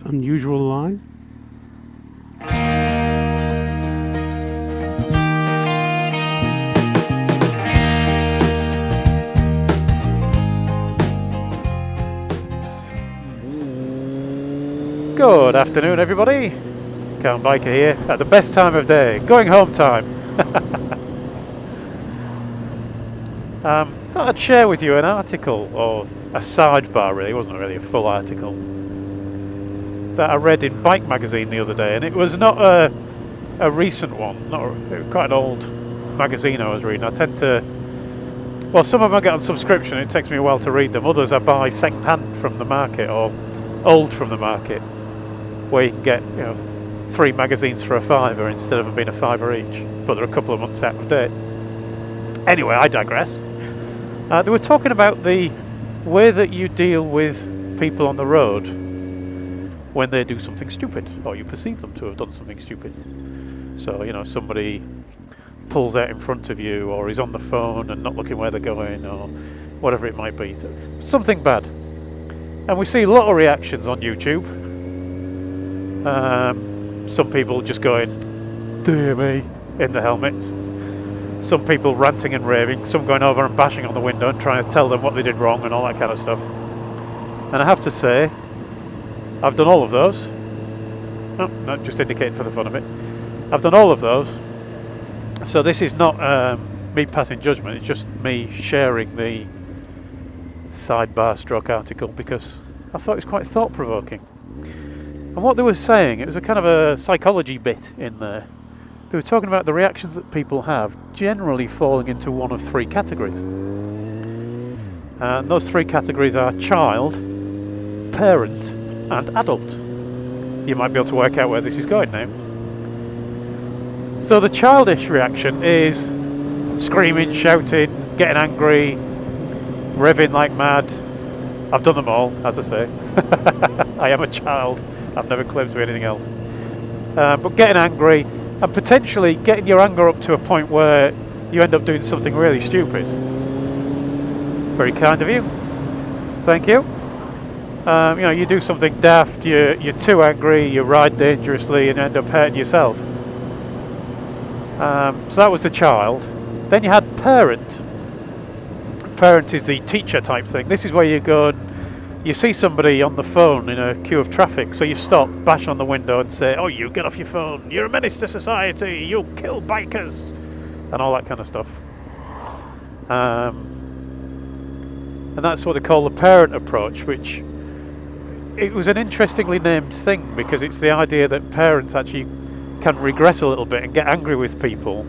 unusual line. Good afternoon, everybody. Count Biker here at the best time of day, going home time. Thought I'd share with you an article, or a sidebar really, it wasn't really a full article, that I read in Bike magazine the other day, and it was not a recent one, quite an old magazine I was reading. I tend to, well, some of them I get on subscription, it takes me a while to read them, others I buy second hand from the market, or old from the market, where you can get, 3 magazines for a £5 instead of them being a £5 each, but they're a couple of months out of date. Anyway, I digress. They were talking about the way that you deal with people on the road when they do something stupid, or you perceive them to have done something stupid. So, somebody pulls out in front of you, or is on the phone and not looking where they're going, or whatever it might be. Something bad. And we see a lot of reactions on YouTube. Some people just going, dear me, in the helmets. Some people ranting and raving, some going over and bashing on the window and trying to tell them what they did wrong and all that kind of stuff. And I have to say, I've done all of those. Oh, no, just indicating for the fun of it. I've done all of those. So this is not me passing judgment, it's just me sharing the sidebar stroke article because I thought it was quite thought-provoking. And what they were saying, it was a kind of a psychology bit in there. They were talking about the reactions that people have generally falling into one of 3 categories. And those 3 categories are child, parent and adult. You might be able to work out where this is going now. So the childish reaction is screaming, shouting, getting angry, revving like mad. I've done them all, as I say. I am a child. I've never claimed to be anything else. But getting angry, and potentially getting your anger up to a point where you end up doing something really stupid. Very kind of you. Thank you. You do something daft, you're too angry, you ride dangerously and end up hurting yourself. So that was the child. Then you had parent. Parent is the teacher type thing. This is where you go and you see somebody on the phone in a queue of traffic, so you stop, bash on the window and say, oh, you get off your phone, you're a menace to society, you'll kill bikers, and all that kind of stuff. And that's what they call the parent approach, which it was an interestingly named thing because it's the idea that parents actually can regress a little bit and get angry with people,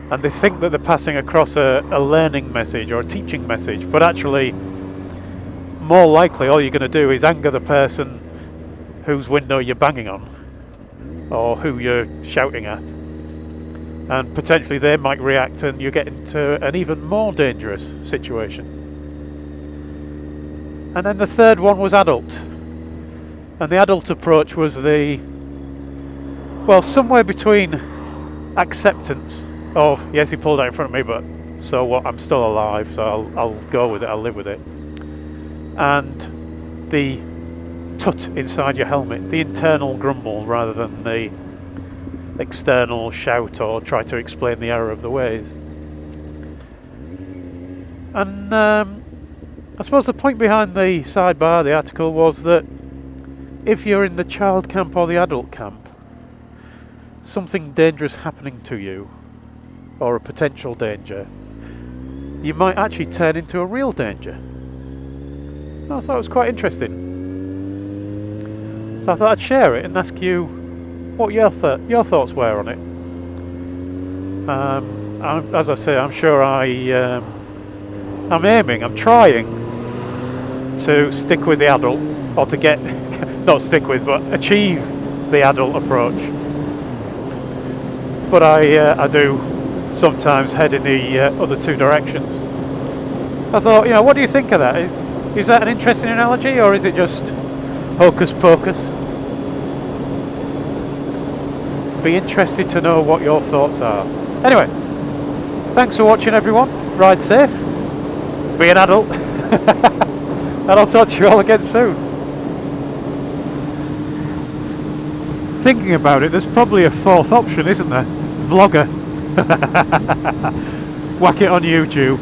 and they think that they're passing across a learning message or a teaching message, but actually more likely all you're going to do is anger the person whose window you're banging on or who you're shouting at, and potentially they might react and you get into an even more dangerous situation. And then the third one was adult, and the adult approach was somewhere between acceptance of, yes, he pulled out in front of me, but so what, I'm still alive, so I'll go with it, I'll live with it. And the tut inside your helmet, the internal grumble rather than the external shout or try to explain the error of the ways. And I suppose the point behind the sidebar, the article, was that if you're in the child camp or the adult camp, something dangerous happening to you, or a potential danger, you might actually turn into a real danger. I thought it was quite interesting. So I thought I'd share it and ask you what your thoughts were on it. As I say, I'm sure I'm trying to stick with the adult, or to get, not stick with, but achieve the adult approach. But I do sometimes head in the other 2 directions. I thought, what do you think of that? Is that an interesting analogy, or is it just hocus pocus? Be interested to know what your thoughts are. Anyway, thanks for watching, everyone. Ride safe, be an adult, and I'll talk to you all again soon. Thinking about it, there's probably a fourth option, isn't there? Vlogger. Whack it on YouTube.